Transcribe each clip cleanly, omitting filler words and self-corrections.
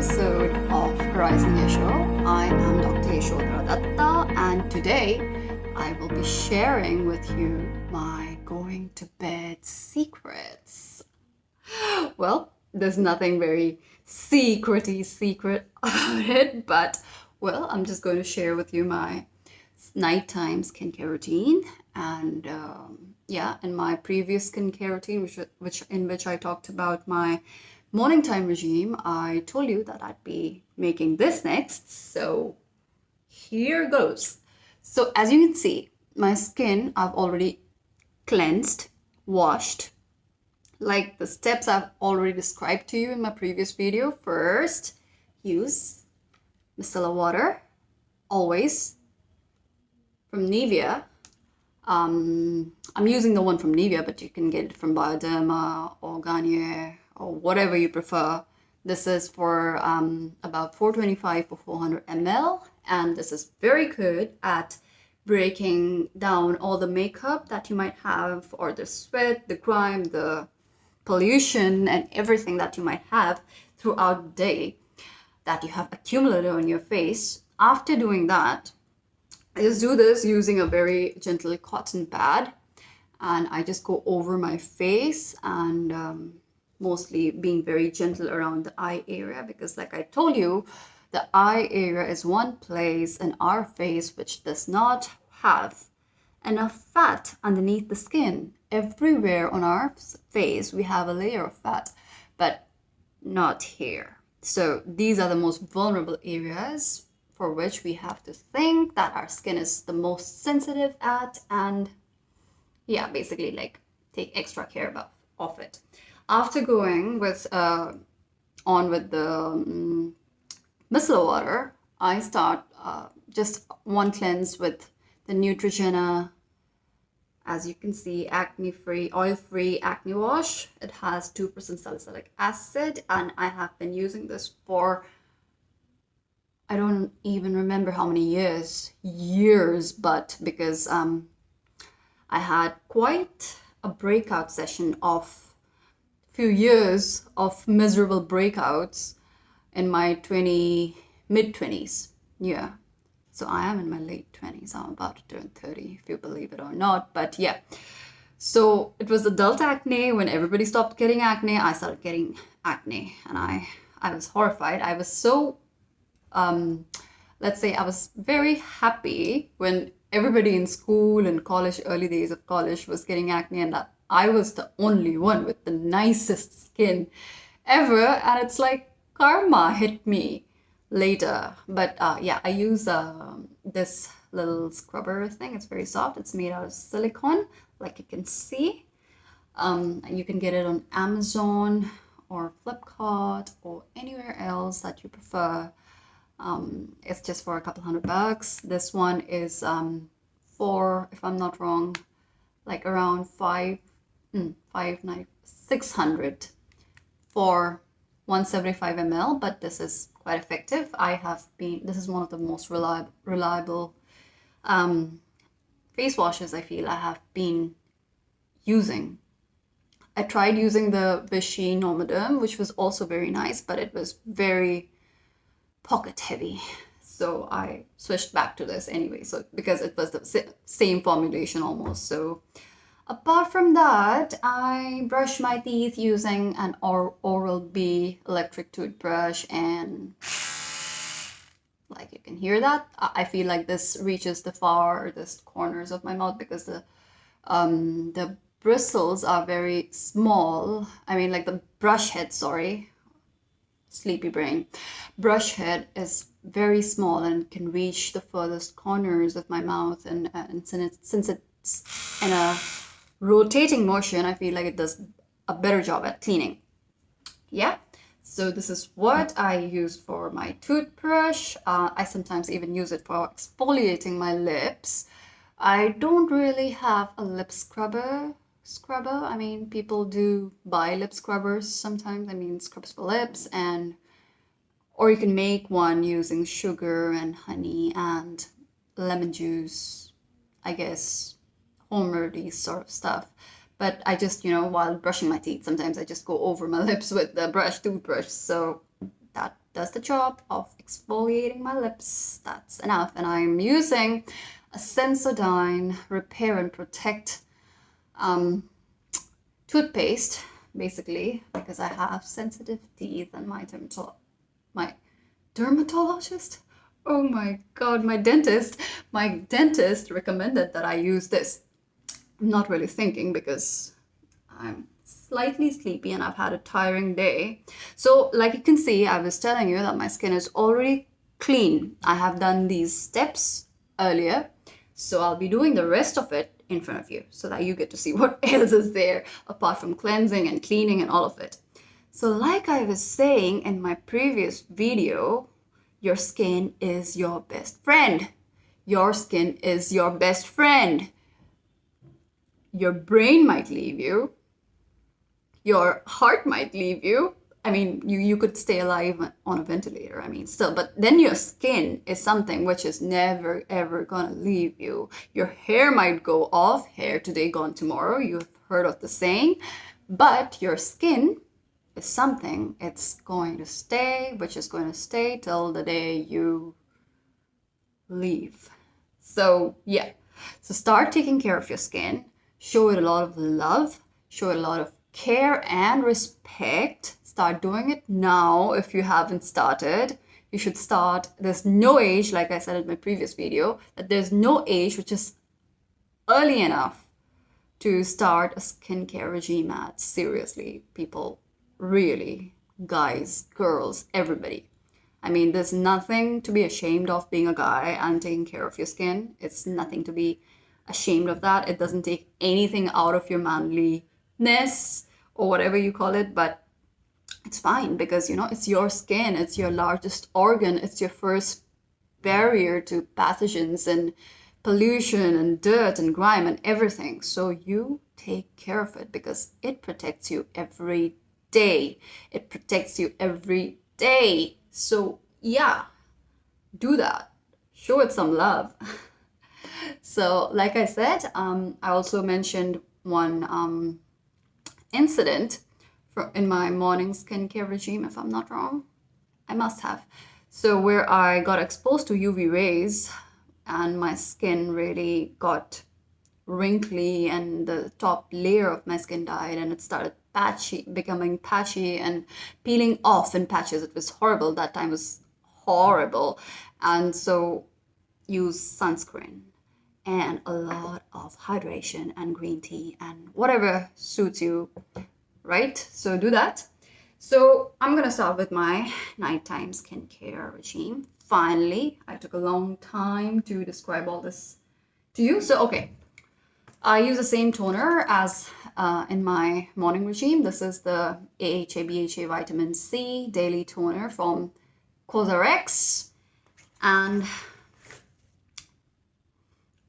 episode of Horizon Your Show. I am Dr. Yashodhara Datta, and today I will be sharing with you my going to bed secrets. Well, there's nothing very secret about it, but well, I'm just going to share with you my nighttime skincare routine. And in my previous skincare routine, which I talked about my morning time regime, I told you that I'd be making this next. So here goes. So as you can see, my skin I've already cleansed, washed, like the steps I've already described to you in my previous video. First, use micellar water, always from Nivea. I'm using the one from Nivea, but you can get it from Bioderma or Garnier or whatever you prefer. This is for about 425 for 400 ml, and this is very good at breaking down all the makeup that you might have, or the sweat, the grime, the pollution, and everything that you might have throughout the day that you have accumulated on your face. After doing that, I just do this using a very gentle cotton pad, and I just go over my face and mostly being very gentle around the eye area, because like I told you, the eye area is one place in our face which does not have enough fat underneath the skin. Everywhere on our face we have a layer of fat, but not here. So these are the most vulnerable areas for which we have to think that our skin is the most sensitive at, and basically like take extra care of it. After going on with the micellar water, I start just one cleanse with the Neutrogena. As you can see, acne-free, oil-free acne wash. It has 2% salicylic acid, and I have been using this for, I don't even remember how many years, but because I had quite a breakout session of few years of miserable breakouts in my mid-20s. Yeah. So I am in my late 20s. I'm about to turn 30, if you believe it or not. But yeah. So it was adult acne. When everybody stopped getting acne, I started getting acne. And I was horrified. I was so, let's say I was very happy when everybody in school and college, early days of college, was getting acne, and that I was the only one with the nicest skin ever. And it's like karma hit me later. But I use this little scrubber thing. It's very soft. It's made out of silicone, like you can see. And you can get it on Amazon or Flipkart or anywhere else that you prefer. It's just for a couple $100. This one is for, if I'm not wrong, like around 600 for 175 ml, but this is quite effective. This is one of the most reliable face washes I feel I have been using. I tried using the Vichy Normaderm, which was also very nice, but it was very pocket heavy. So I switched back to this anyway, so because it was the same formulation almost. So apart from that, I brush my teeth using an Oral-B electric toothbrush, and like you can hear that, I feel like this reaches the farthest corners of my mouth because the bristles are very small. I mean, like the brush head, sleepy brain. Brush head is very small and can reach the furthest corners of my mouth, and since it's in a rotating motion, I feel like it does a better job at cleaning. Yeah, so this is what I use for my toothbrush. I sometimes even use it for exfoliating my lips. I don't really have a lip scrubber. I mean, people do buy lip scrubbers sometimes. I mean, scrubs for lips, or you can make one using sugar and honey and lemon juice, I guess, home remedy sort of stuff. But I just, while brushing my teeth, sometimes I just go over my lips with the toothbrush. So that does the job of exfoliating my lips. That's enough. And I'm using a Sensodyne Repair and Protect toothpaste, basically, because I have sensitive teeth, and my dermatologist, oh my god, my dentist recommended that I use this. I'm not really thinking because I'm slightly sleepy and I've had a tiring day. So like you can see, I was telling you that my skin is already clean. I have done these steps earlier, so I'll be doing the rest of it in front of you so that you get to see what else is there apart from cleansing and cleaning and all of it. So like I was saying in my previous video, your skin is your best friend. Your skin is your best friend. Your brain might leave you. Your heart might leave you. I mean, you could stay alive on a ventilator, I mean, still, but then your skin is something which is never, ever gonna leave you. Your hair might go off, hair today, gone tomorrow. You've heard of the saying, but your skin is something, it's going to stay, which is going to stay till the day you leave. So yeah, so start taking care of your skin, show it a lot of love, show it a lot of care and respect. Start doing it now. If you haven't started, you should start. There's no age, like I said in my previous video, that there's no age which is early enough to start a skincare regime at. Seriously, people, really, guys, girls, everybody. I mean, there's nothing to be ashamed of being a guy and taking care of your skin. It's nothing to be ashamed of that. It doesn't take anything out of your manliness or whatever you call it, but it's fine because, you know, it's your skin, it's your largest organ, it's your first barrier to pathogens and pollution and dirt and grime and everything. So you take care of it because it protects you every day. It protects you every day. So yeah, do that. Show it some love. So like I said, I also mentioned one incident in my morning skincare regime, if I'm not wrong. I must have. So where I got exposed to UV rays and my skin really got wrinkly and the top layer of my skin died and it started becoming patchy and peeling off in patches. It was horrible. That time was horrible. And so use sunscreen and a lot of hydration and green tea and whatever suits you, right? So do that. So I'm gonna start with my nighttime skincare regime. Finally, I took a long time to describe all this to you. So okay, I use the same toner as in my morning regime. This is the AHA BHA vitamin C daily toner from CosRX, and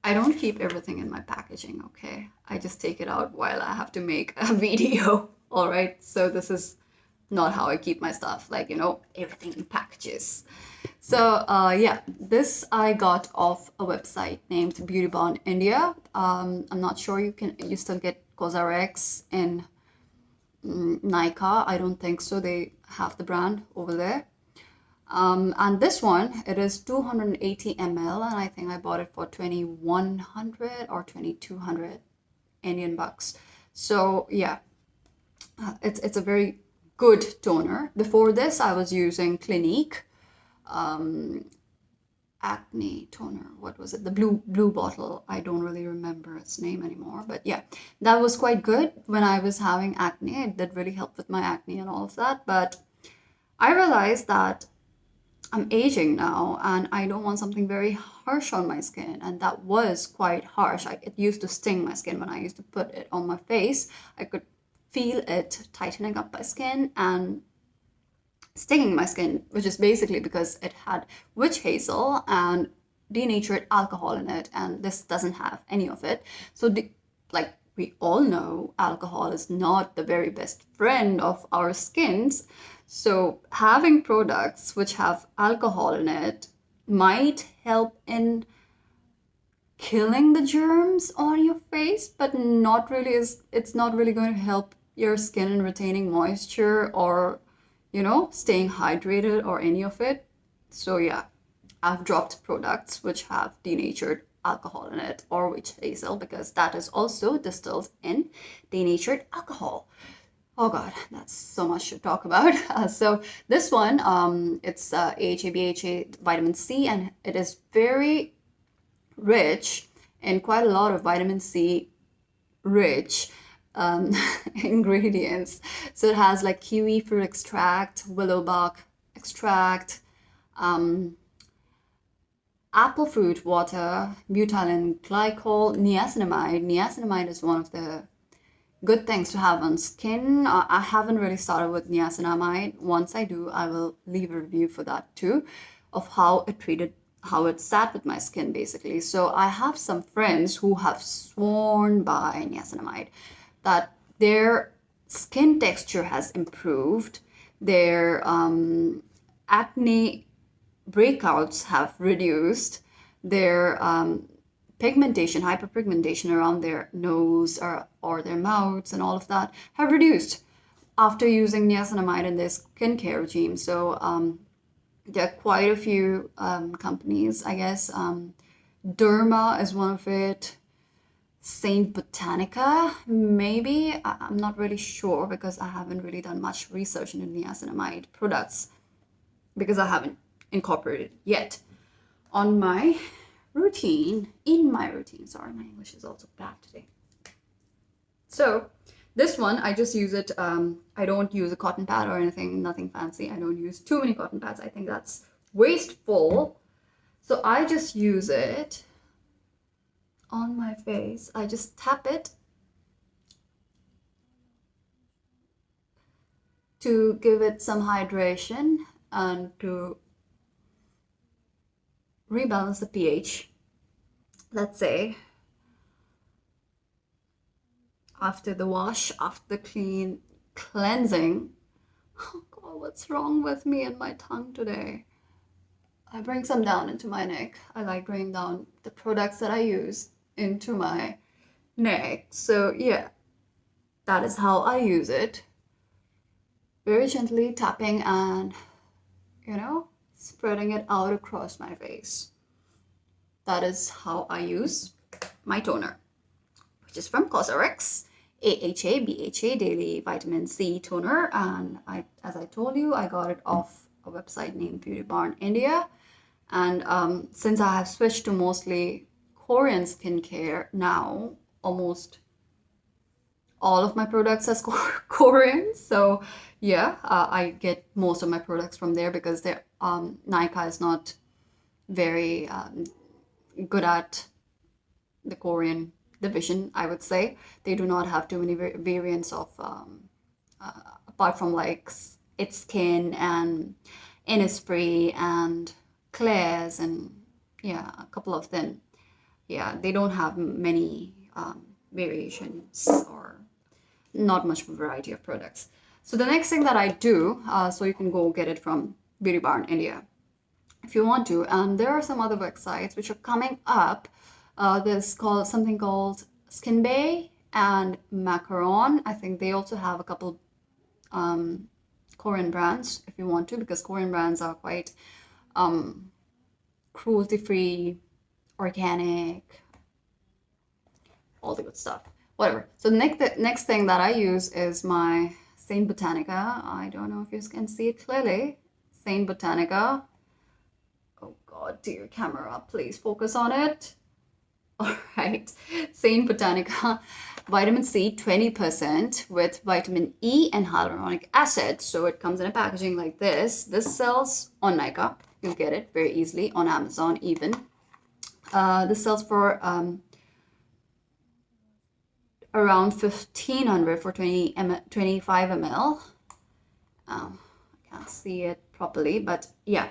I don't keep everything in my packaging, okay? I just take it out while I have to make a video, all right? So this is not how I keep my stuff, like, you know, everything in packages. So yeah, this I got off a website named Beauty Barn India. I'm not sure you still get CosRX in Nykaa. I don't think so. They have the brand over there. And this one, it is 280 ml, and I think I bought it for 2100 or 2200 Indian bucks. So yeah, it's a very good toner. Before this, I was using Clinique acne toner. What was it? The blue bottle. I don't really remember its name anymore, but yeah, that was quite good when I was having acne. It did really help with my acne and all of that. But I realized that I'm aging now and I don't want something very harsh on my skin, and that was quite harsh. It used to sting my skin when I used to put it on my face. I could feel it tightening up my skin and stinging my skin, which is basically because it had witch hazel and denatured alcohol in it, and this doesn't have any of it. So like we all know, alcohol is not the very best friend of our skins. So having products which have alcohol in it might help in killing the germs on your face, but it's not really going to help your skin in retaining moisture or, staying hydrated or any of it. So yeah, I've dropped products which have denatured alcohol in it, or witch hazel, because that is also distilled in denatured alcohol. Oh God, that's so much to talk about. So this one, it's AHA, BHA, vitamin C, and it is very rich in quite a lot of vitamin C rich um, ingredients. So it has like kiwi fruit extract, willow bark extract, apple fruit water, butylene glycol, niacinamide. Niacinamide is one of the good things to have on skin. I haven't really started with niacinamide. Once I do, I will leave a review for that too, of how it sat with my skin basically. So I have some friends who have sworn by niacinamide that their skin texture has improved, their acne breakouts have reduced, their pigmentation, hyperpigmentation around their nose or their mouths and all of that have reduced after using niacinamide in their skincare regime. So there are quite a few companies, I guess. Derma is one of it. Saint Botanica, maybe. I'm not really sure because I haven't really done much research into niacinamide products because I haven't incorporated yet on my routine, sorry, my English is also bad today. So this one, I just use it, I don't use a cotton pad or anything, nothing fancy. I don't use too many cotton pads. I think that's wasteful. So I just use it on my face. I just tap it to give it some hydration and to rebalance the pH. Let's say after the wash, after the clean cleansing. Oh God, what's wrong with me and my tongue today? I bring some down into my neck. I like bringing down the products that I use into my neck. So yeah, that is how I use it. Very gently tapping and, spreading it out across my face. That is how I use my toner, which is from Cosrx, AHA, BHA Daily Vitamin C Toner. And as I told you, I got it off a website named Beauty Barn India. And since I have switched to mostly Korean skincare now, almost all of my products are Korean. So yeah, I get most of my products from there because Nykaa is not very good at the Korean division, I would say. They do not have too many variants of, apart from like It's Skin and Innisfree and Claire's and yeah, a couple of them. Yeah, they don't have many variations or not much variety of products. So the next thing that I do, so you can go get it from Beauty Barn India if you want to. And there are some other websites which are coming up. There's something called Skin Bay and Macaron. I think they also have a couple Korean brands if you want to, because Korean brands are quite cruelty-free, organic, all the good stuff. Whatever. So the next thing that I use is my Saint Botanica. I don't know if you can see it clearly. Saint Botanica. Oh God, dear camera, please focus on it. All right. Saint Botanica vitamin C 20% with vitamin E and hyaluronic acid. So it comes in a packaging like this. This sells on Nykaa. You'll get it very easily on Amazon even. This sells for around 1,500 for 25 ml. I can't see it properly, but yeah.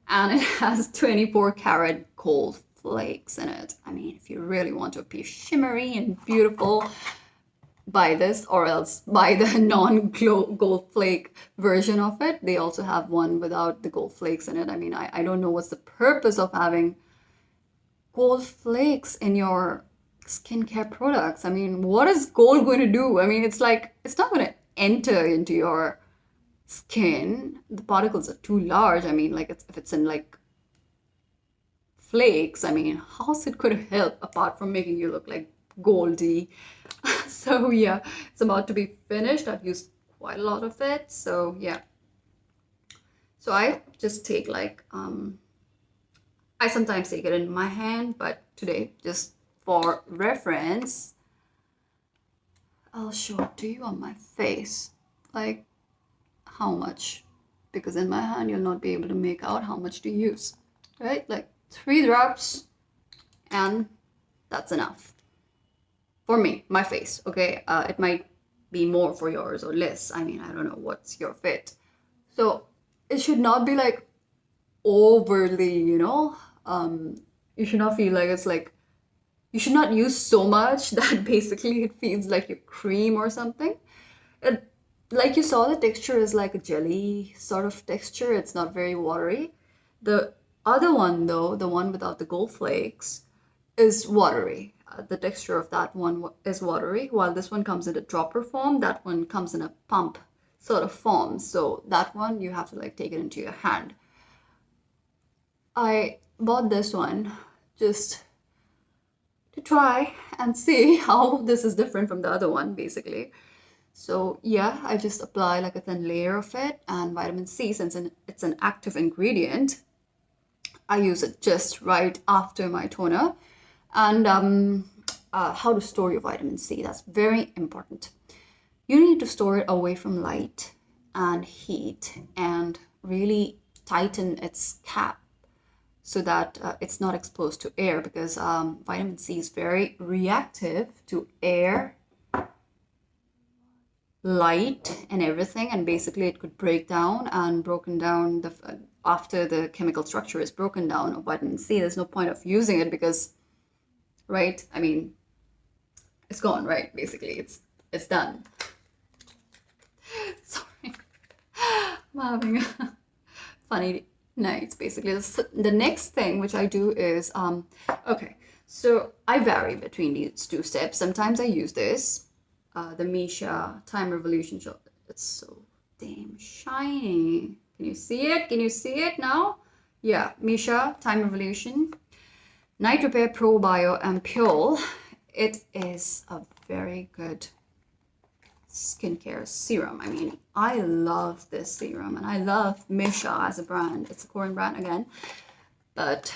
And it has 24 karat gold flakes in it. I mean, if you really want to appear shimmery and beautiful, buy this, or else buy the non-gold flake version of it. They also have one without the gold flakes in it. I mean, I don't know what's the purpose of having gold flakes in your skincare products. I mean, what is gold going to do? I mean, it's like, it's not going to enter into your skin, the particles are too large. I mean, like if it's in like flakes, I mean, how's it going to help apart from making you look like Goldie? So yeah, it's about to be finished. I've used quite a lot of it. So yeah. So I just take like, I sometimes take it in my hand, but today, just for reference, I'll show it to you on my face. Like how much, because in my hand you'll not be able to make out how much to use, right? Like 3 drops, and that's enough for me, my face. Okay, it might be more for yours or less. I mean, I don't know what's your fit. So it should not be like overly, you should not feel like it's like, you should not use so much that basically it feels like your cream or something. It, like you saw, the texture is like a jelly sort of texture. It's not very watery. The other one though, the one without the gold flakes, is watery. The texture of that one is watery, while this one comes in a dropper form. That one comes in a pump sort of form. So that one you have to like take it into your hand. I bought this one just to try and see how this is different from the other one, basically. So yeah, I just apply like a thin layer of it, and vitamin C, since it's an active ingredient, I use it just right after my toner. And how to store your vitamin C, that's very important. You need to store it away from light and heat and really tighten its cap so that it's not exposed to air, because vitamin C is very reactive to air, light, and everything. And basically it could break down, and broken down after the chemical structure is broken down of vitamin C, there's no point of using it, because, right, I mean, it's gone, right? Basically it's done. Sorry, I'm having a funny night. Basically, the next thing which I do is okay, so I vary between these 2 steps. Sometimes I use this, the Misha Time Revolution. It's so damn shiny. Can you see it? Can you see it now? Yeah, Misha Time Revolution Night Repair Probio Ampoule. It is a very good skincare serum. I mean, I love this serum, and I love Misha as a brand. It's a Korean brand again, but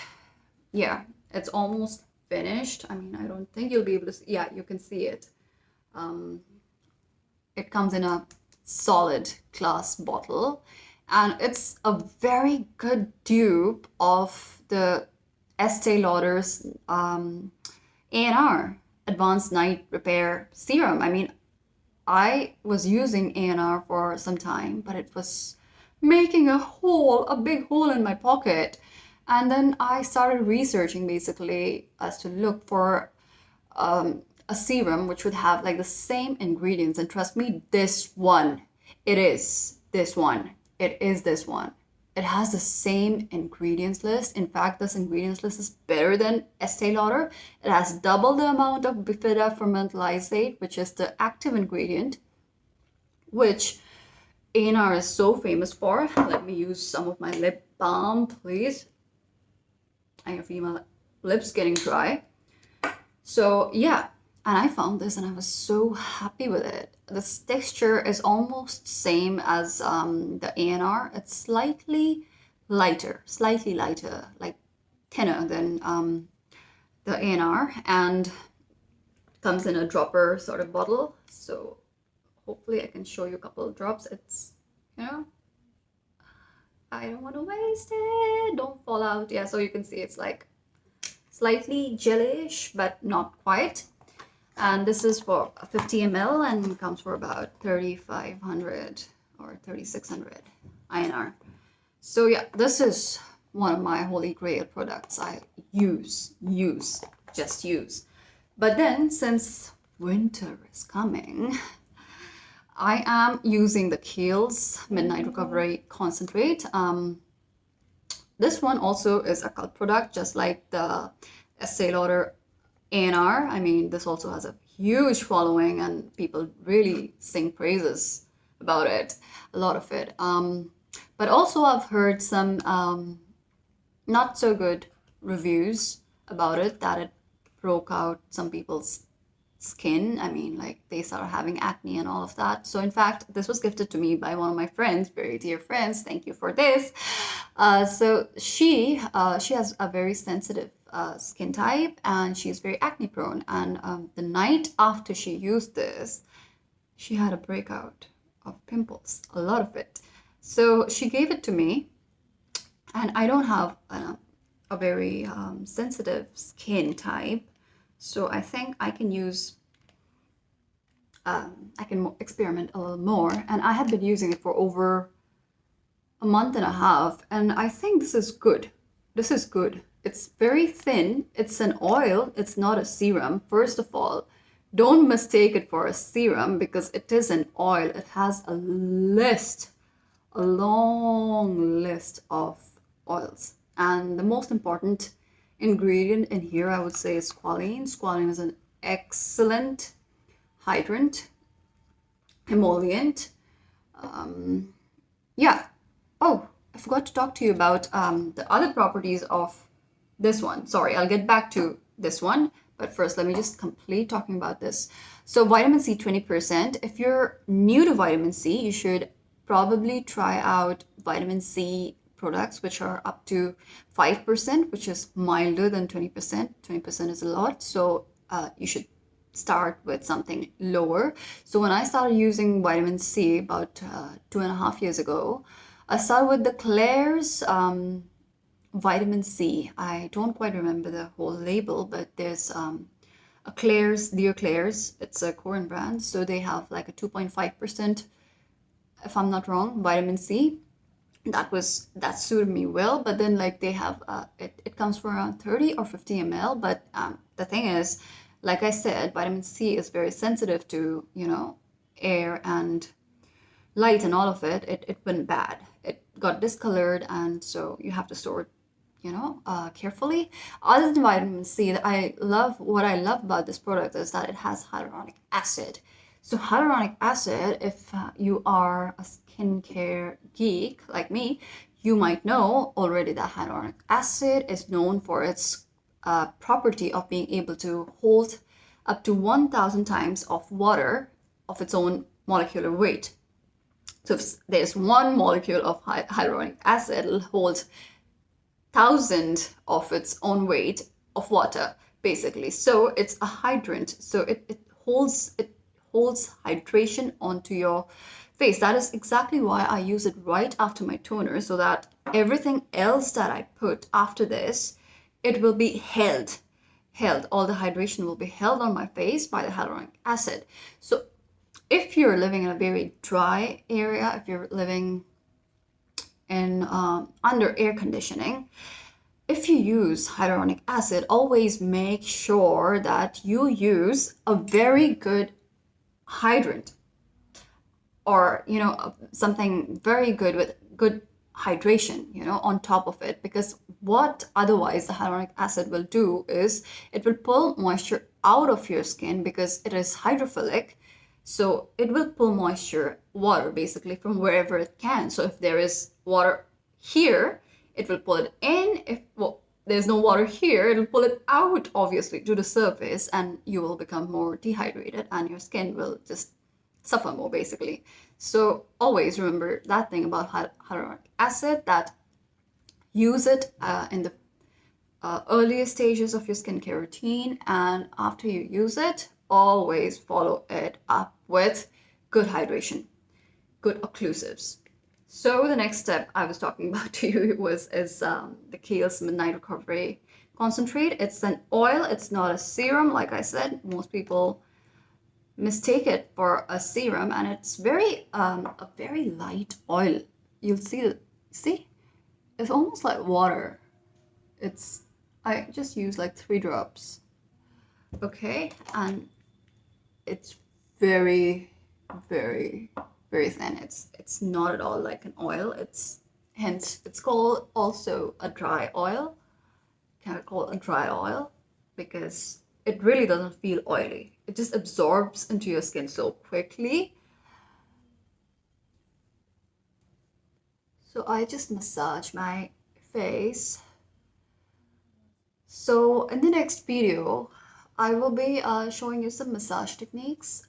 yeah, it's almost finished. I mean, I don't think you'll be able to see. Yeah, you can see it. It comes in a solid glass bottle, and it's a very good dupe of the Estee Lauder's ANR Advanced Night Repair Serum. I mean, I was using ANR for some time, but it was making a big hole in my pocket. And then I started researching basically as to look for a serum which would have like the same ingredients. And trust me, this one, it is this one. It is this one. It has the same ingredients list. In fact, this ingredients list is better than Estee Lauder. It has double the amount of bifida fermentylizate, which is the active ingredient, which ANR is so famous for. Let me use some of my lip balm, please. I can feel my lips getting dry. So yeah, and I found this and I was so happy with it. This texture is almost same as the ANR. It's slightly lighter, like thinner than the ANR, and comes in a dropper sort of bottle. So hopefully I can show you a couple of drops. It's, I don't want to waste it. Don't fall out. Yeah, so you can see it's like slightly gelish, but not quite. And this is for 50 ml and comes for about 3,500 or 3,600 INR. So yeah, this is one of my holy grail products. I just use. But then since winter is coming, I am using the Kiehl's Midnight Recovery Concentrate. This one also is a cult product, just like the Estee Lauder ANR. I mean, this also has a huge following and people really sing praises about it, a lot of it. But also I've heard some not so good reviews about it, that it broke out some people's skin. I mean, like they started having acne and all of that. So in fact, this was gifted to me by one of my friends, very dear friends. Thank you for this. So she has a very sensitive skin type, and she's very acne prone. And the night after she used this, she had a breakout of pimples, a lot of it. So she gave it to me, and I don't have a very sensitive skin type, so I think I can use I can experiment a little more. And I have been using it for over a month and a half, and I think this is good. This is good. It's very thin. It's an oil. It's not a serum. First of all, don't mistake it for a serum, because it is an oil. It has a list, a long list of oils. And the most important ingredient in here, I would say, is squalene. Squalene is an excellent hydrant, emollient. Yeah. Oh, I forgot to talk to you about the other properties of this one. Sorry, I'll get back to this one. But first, let me just complete talking about this. So vitamin C, 20%. If you're new to vitamin C, you should probably try out vitamin C products, which are up to 5%, which is milder than 20%. 20% is a lot. So you should start with something lower. So when I started using vitamin C about 2.5 years ago, I started with the Claire's vitamin C. I don't quite remember the whole label, but there's a Claire's, Dear Claire's. It's a Korean brand, so they have like a 2.5%, if I'm not wrong, vitamin C. That suited me well. But then like they have it comes for around 30 or 50 ml. But the thing is, like I said, vitamin C is very sensitive to, air and light and all of it. It went bad. It got discolored, and so you have to store it, carefully. Other than vitamin C, what I love about this product is that it has hyaluronic acid. So hyaluronic acid, if you are a skincare geek like me, you might know already that hyaluronic acid is known for its property of being able to hold up to 1,000 times of water of its own molecular weight. So if there's one molecule of hyaluronic acid, it'll hold 1,000 of its own weight of water, basically. So it's a hydrant. So it holds hydration onto your face. That is exactly why I use it right after my toner, so that everything else that I put after this, it will be held. All the hydration will be held on my face by the hyaluronic acid. So if you're living in a very dry area, if you're living in under air conditioning, if you use hyaluronic acid, always make sure that you use a very good hydrant, or something very good with good hydration on top of it. Because what otherwise the hyaluronic acid will do is it will pull moisture out of your skin, because it is hydrophilic. So it will pull moisture, water basically, from wherever it can. So if there is water here, it will pull it in. If there's no water here, it'll pull it out, obviously, to the surface, and you will become more dehydrated, and your skin will just suffer more, basically. So always remember that thing about hyaluronic acid, that use it in the earliest stages of your skincare routine, and after you use it, always follow it up with good hydration, good occlusives. So the next step I was talking about to you is the Kiehl's Midnight Recovery Concentrate. It's an oil. It's not a serum. Like I said, most people mistake it for a serum, and it's a very light oil. You'll see, it's almost like water. I just use like 3 drops. Okay, and it's very, very, very thin. It's not at all like an oil. Hence it's called also a dry oil. Can I call it a dry oil? Because it really doesn't feel oily. It just absorbs into your skin so quickly. So I just massage my face. So in the next video, I will be showing you some massage techniques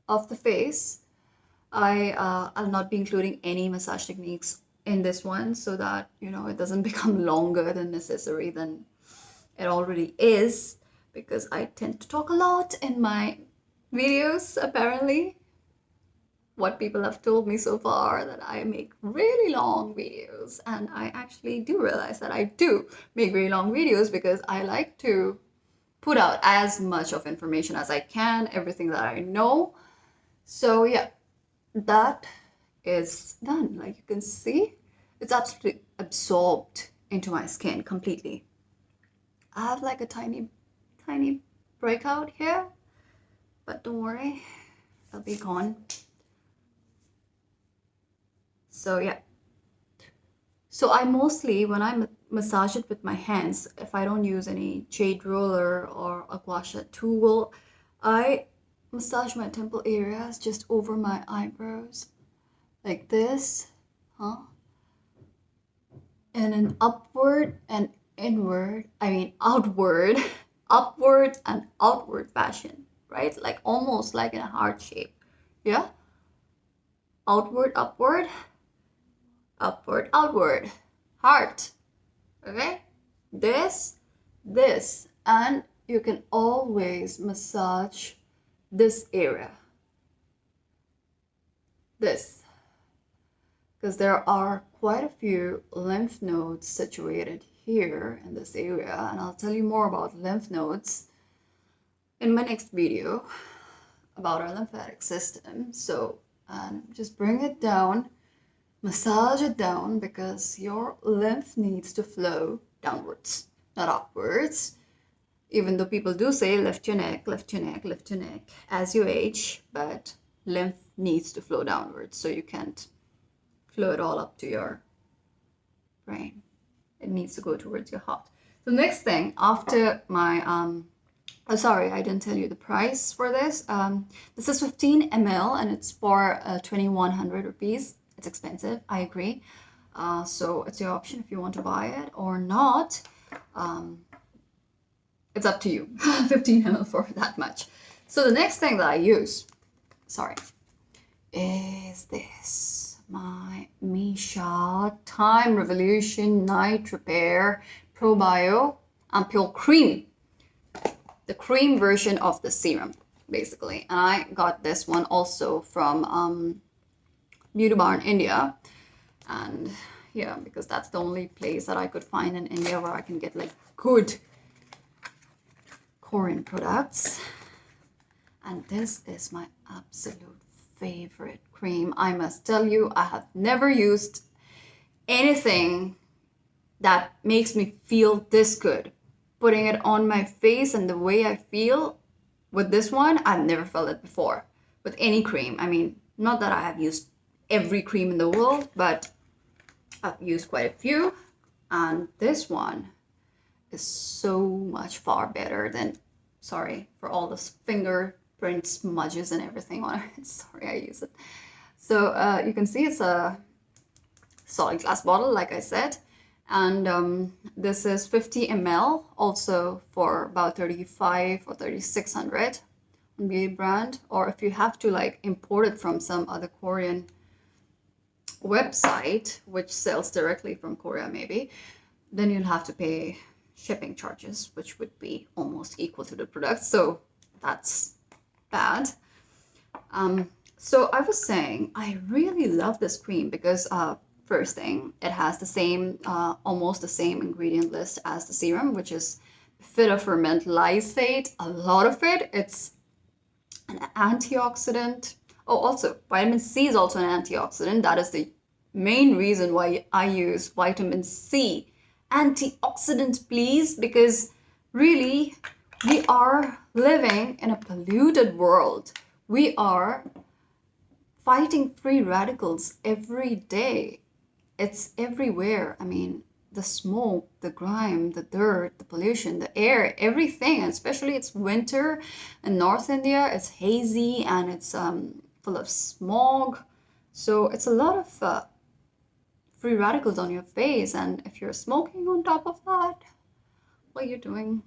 of the face. I'll not be including any massage techniques in this one so that it doesn't become longer than necessary than it already is, because I tend to talk a lot in my videos, apparently. What people have told me so far, that I make really long videos, and I actually do realize that I do make really long videos because I like to put out as much of information as I can, everything that I know. So yeah, that is done. Like you can see, it's absolutely absorbed into my skin completely. I have like a tiny breakout here, but don't worry, it'll be gone. So yeah, so I mostly, when I massage it with my hands, if I don't use any jade roller or a gua sha tool, I massage my temple areas just over my eyebrows like this, huh? In an upward and inward, I mean outward, upward and outward fashion, right? Like almost like in a heart shape. Yeah? Outward, upward, upward, outward, heart. Okay? This, and you can always massage this area. This. Because there are quite a few lymph nodes situated here in this area, and I'll tell you more about lymph nodes in my next video about our lymphatic system. So just bring it down, massage it down, because your lymph needs to flow downwards, not upwards. Even though people do say lift your neck, lift your neck, lift your neck as you age, but lymph needs to flow downwards, so you can't flow it all up to your brain. It needs to go towards your heart. The next thing after my oh sorry, I didn't tell you the price for this. This is 15 ml and it's for 2100 rupees. It's expensive, I agree. So it's your option if you want to buy it or not. It's up to you. 15 ml for that much. So the next thing that I use, is this. My Misha Time Revolution Night Repair Probio Ampoule Cream. The cream version of the serum, basically. And I got this one also from Beauty Bar in India. And yeah, because that's the only place that I could find in India where I can get like good Korean products. And this is my absolute favorite cream. I must tell you, I have never used anything that makes me feel this good. Putting it on my face and the way I feel with this one, I've never felt it before with any cream. I mean, not that I have used every cream in the world, but I've used quite a few, and this one is so much far better than, sorry for all the fingerprint smudges and everything on it. Sorry, I use it. So you can see it's a solid glass bottle, like I said, and this is 50 ml, also for about 35 or 3600 on Beauty brand, or if you have to like import it from some other Korean website which sells directly from Korea maybe, then you'll have to pay shipping charges, which would be almost equal to the product, so that's bad. So I was saying I really love this cream because first thing, it has the same almost the same ingredient list as the serum, which is phytoferment lysate, a lot of it. It's an antioxidant. Oh, also vitamin C is also an antioxidant. That is the main reason why I use vitamin C. Antioxidant, please, because really we are living in a polluted world. We are fighting free radicals every day. It's everywhere. I mean, the smoke, the grime, the dirt, the pollution, the air, everything. And especially it's winter in North India. It's hazy and it's full of smog. So it's a lot of free radicals on your face. And if you're smoking on top of that, well, you're doing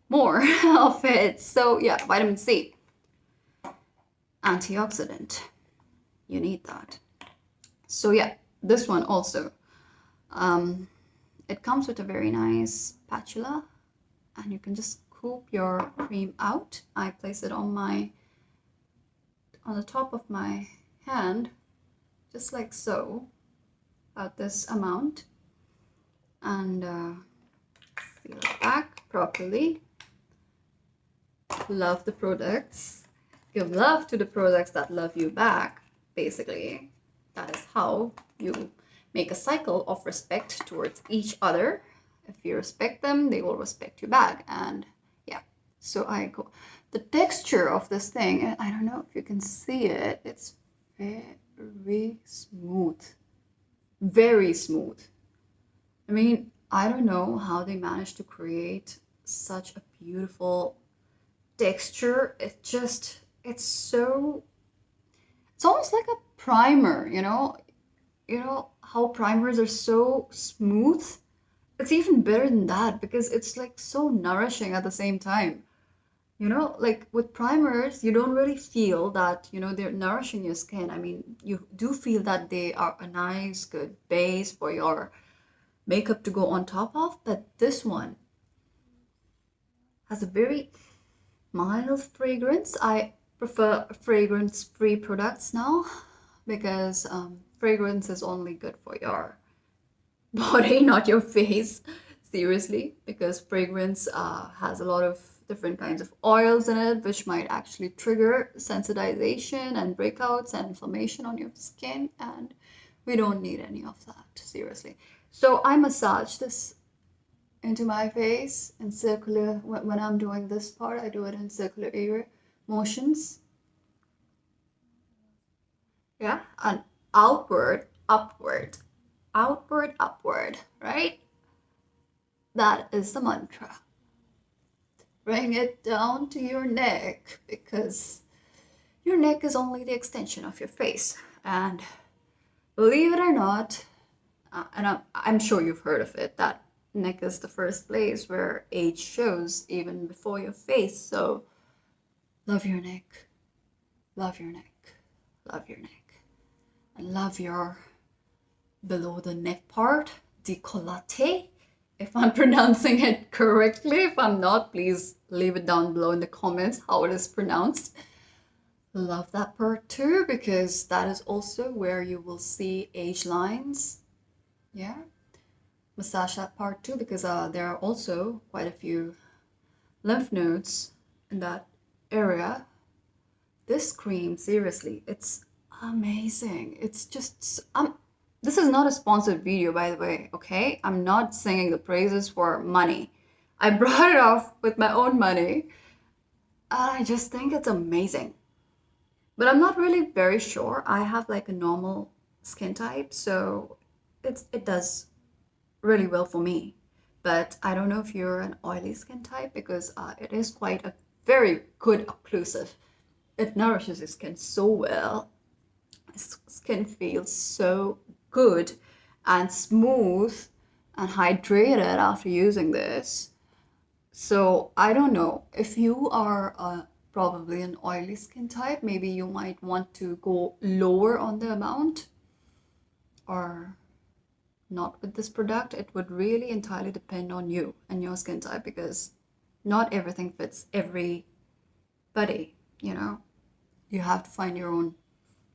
more of it. So yeah, vitamin C, antioxidant, you need that. So yeah, this one also, it comes with a very nice spatula, and you can just scoop your cream out. I place it on the top of my hand, just like so, about this amount, and seal it back properly. Love the products. Give love to the products that love you back, basically. That is how you make a cycle of respect towards each other. If you respect them, they will respect you back. And yeah, so I go. The texture of this thing, I don't know if you can see it, it's very smooth. Very smooth. I mean, I don't know how they managed to create such a beautiful texture. It's almost like a primer, you know how primers are so smooth. It's even better than that because it's like so nourishing at the same time. Like with primers, you don't really feel that, they're nourishing your skin. I mean, you do feel that they are a nice, good base for your makeup to go on top of, but this one has a very mild fragrance. I prefer fragrance-free products now because fragrance is only good for your body, not your face. Seriously, because fragrance has a lot of different kinds of oils in it, which might actually trigger sensitization and breakouts and inflammation on your skin, and we don't need any of that, seriously. So I massage this into my face in circular. When I'm doing this part, I do it in circular area motions. Yeah, and outward, upward, outward, upward, right? That is the mantra. Bring it down to your neck, because your neck is only the extension of your face. And believe it or not, and I'm sure you've heard of it, that neck is the first place where age shows, even before your face. So love your neck, love your neck, love your neck, and love your below the neck part, décolleté. If I'm pronouncing it correctly. If I'm not, please leave it down below in the comments how it is pronounced. Love that part too, because that is also where you will see age lines. Yeah, massage that part too, because there are also quite a few lymph nodes in that area. This cream, seriously, it's amazing. It's just this is not a sponsored video, by the way, okay? I'm not singing the praises for money. I brought it off with my own money, and I just think it's amazing. But I'm not really very sure. I have like a normal skin type, so it does really well for me. But I don't know if you're an oily skin type, because it is quite a very good occlusive. It nourishes your skin so well. Skin feels so good and smooth and hydrated after using this. So I don't know if you are probably an oily skin type, maybe you might want to go lower on the amount or not with this product. It would really entirely depend on you and your skin type, because not everything fits everybody, you have to find your own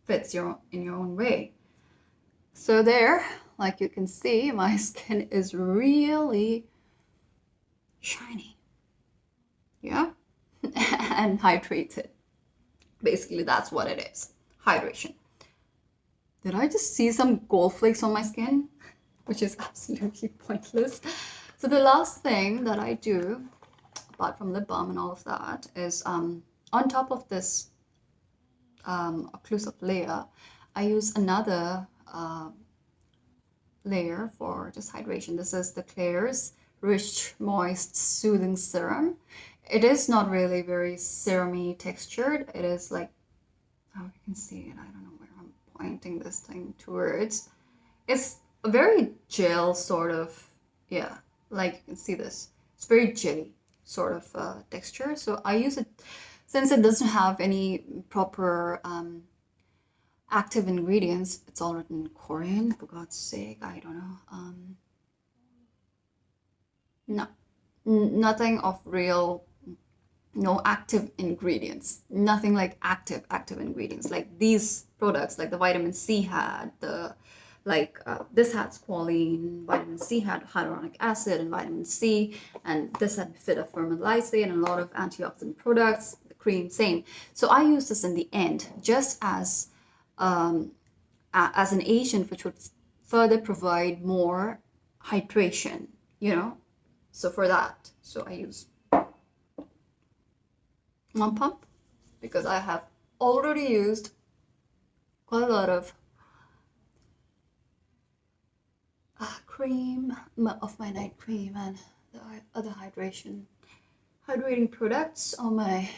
fits in your own way. So there, like you can see, my skin is really shiny. Yeah, and hydrated. Basically, that's what it is. Hydration. Did I just see some gold flakes on my skin? Which is absolutely pointless. So the last thing that I do, apart from lip balm and all of that, is on top of this occlusive layer, I use another layer for just hydration. This is the Claire's Rich Moist Soothing Serum. It is not really very serum-y textured. It is like, oh, you can see it. I don't know where I'm pointing this thing towards. It's a very gel sort of, yeah, like you can see this. It's very jelly sort of texture. So I use it since it doesn't have any proper active ingredients. It's all written in Korean, for God's sake. I don't know. No, nothing of real, no active ingredients, nothing like active ingredients like these products, like the vitamin C had the, like this had squalene, vitamin C had hyaluronic acid and vitamin C, and this had bifidobacterium and a lot of antioxidant products. The cream, same. So I use this in the end just as an agent which would further provide more hydration, you know. So for that, so I use one pump because I have already used quite a lot of cream of my night cream and the other hydrating products on my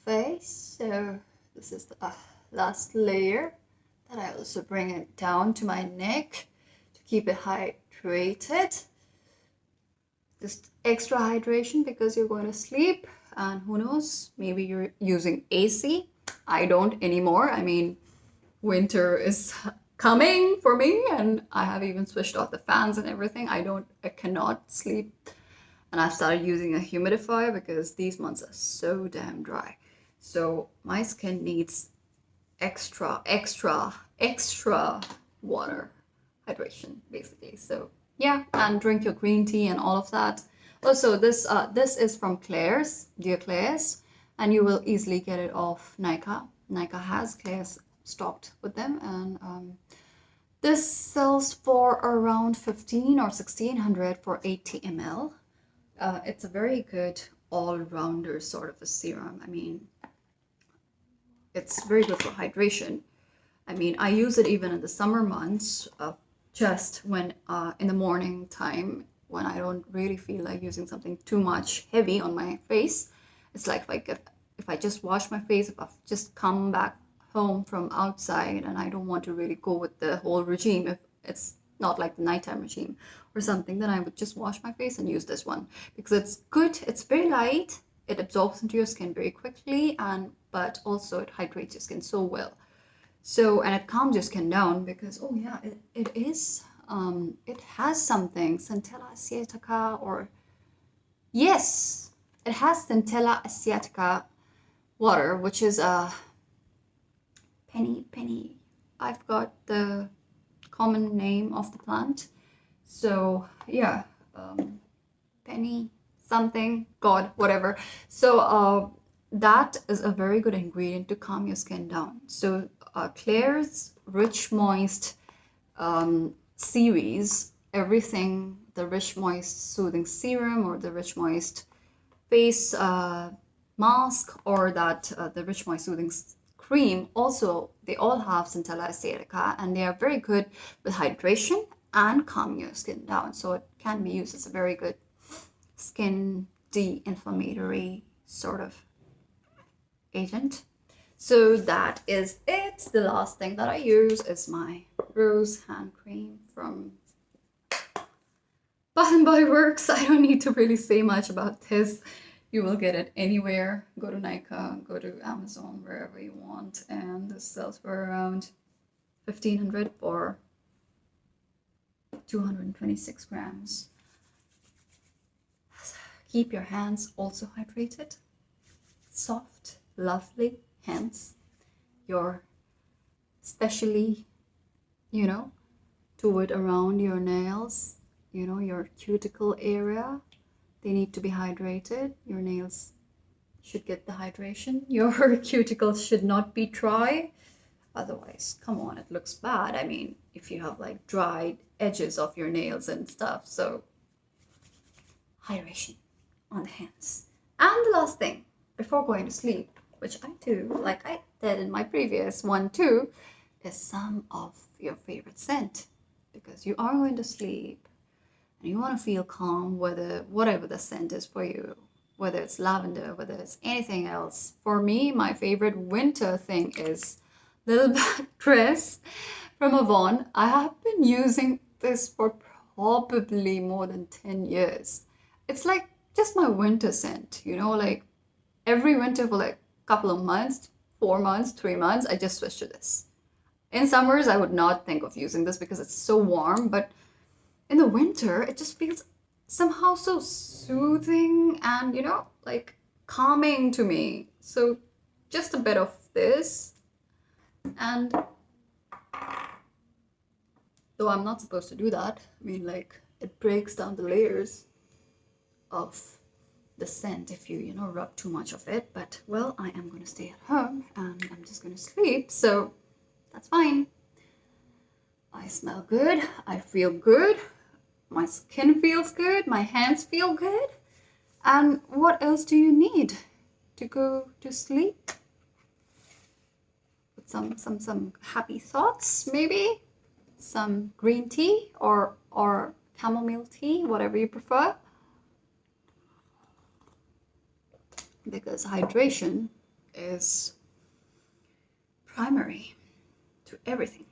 face. So this is the last layer that I also bring it down to my neck to keep it hydrated. Just extra hydration because you're going to sleep, and who knows, maybe you're using AC. I don't anymore. I mean, winter is coming for me and I have even switched off the fans and everything. I cannot sleep, and I've started using a humidifier because these months are so damn dry. So my skin needs extra water hydration basically. So yeah, and drink your green tea and all of that. Also, this is from Claire's, Dear Claire's, and you will easily get it off Nika. Nika has Claire's stocked with them, and this sells for around 15 or 1600 for 80 ml. It's a very good all-rounder sort of a serum. I mean, it's very good for hydration. I mean, I use it even in the summer months, just when in the morning time when I don't really feel like using something too much heavy on my face. It's like if I just wash my face, if I've just come back home from outside and I don't want to really go with the whole regime, if it's not like the nighttime regime or something, then I would just wash my face and use this one because it's good. It's very light. It absorbs into your skin very quickly, but also it hydrates your skin so well. So, and it calms your skin down because, oh yeah, it is, it has something, Centella asiatica, or, yes, it has Centella asiatica water, which is a penny, I forgot the common name of the plant. So yeah, penny something, God, whatever. So that is a very good ingredient to calm your skin down. So Claire's Rich Moist series, everything, the Rich Moist Soothing Serum or the Rich Moist Face Mask or that the Rich Moist Soothing Cream, also they all have Centella asiatica, and they are very good with hydration and calming your skin down. So it can be used as a very good skin de-inflammatory sort of agent. So that is it. The last thing that I use is my rose hand cream from Bath & Body Works. I don't need to really say much about this. You will get it anywhere. Go to Nika, go to Amazon, wherever you want. And this sells for around 1500 for 226 grams. Keep your hands also hydrated. Soft, lovely hands. Your, especially, do it around your nails, your cuticle area. They need to be hydrated. Your nails should get the hydration. Your cuticles should not be dry. Otherwise, come on, it looks bad. I mean, if you have like dried edges of your nails and stuff. So hydration on the hands. And the last thing, before going to sleep, which I do, like I did in my previous one too, is some of your favorite scent. Because you are going to sleep and you want to feel calm, whatever the scent is for you, whether it's lavender, whether it's anything else. For me, my favorite winter thing is Little Black Dress, from Avon. I have been using this for probably more than 10 years. It's like just my winter scent, you know, like every winter for like a couple of months, 4 months, 3 months, I just switch to this. In summers, I would not think of using this because it's so warm, but in the winter, it just feels somehow so soothing and, you know, like calming to me. So just a bit of this, and though I'm not supposed to do that, I mean, like, it breaks down the layers of the scent if you know, rub too much of it. But, well, I am going to stay at home and I'm just going to sleep, so that's fine. I smell good, I feel good, my skin feels good, my hands feel good. And what else do you need to go to sleep? With some happy thoughts, maybe? Some green tea or chamomile tea, whatever you prefer. Because hydration is primary to everything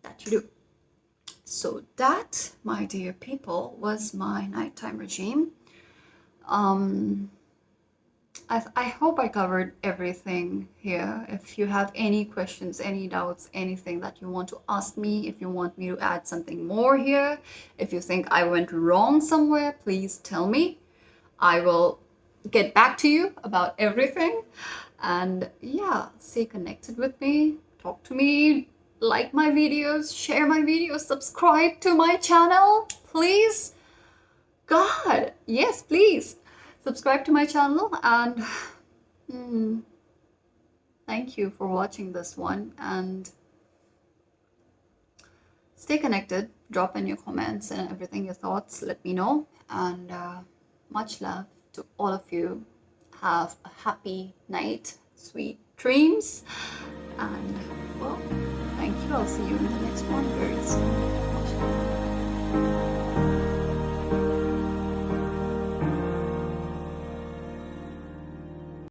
that you do. So that, my dear people, was my nighttime regime. I hope I covered everything here. If you have any questions, any doubts, anything that you want to ask me, if you want me to add something more here, if you think I went wrong somewhere, please tell me. I will get back to you about everything. And yeah, stay connected with me, talk to me, like my videos, share my videos, subscribe to my channel, please. God, yes, please subscribe to my channel. And thank you for watching this one, and stay connected. Drop in your comments and everything, your thoughts, let me know. And much love to all of you. Have a happy night, sweet dreams, and well, thank you. I'll see you in the next one very soon.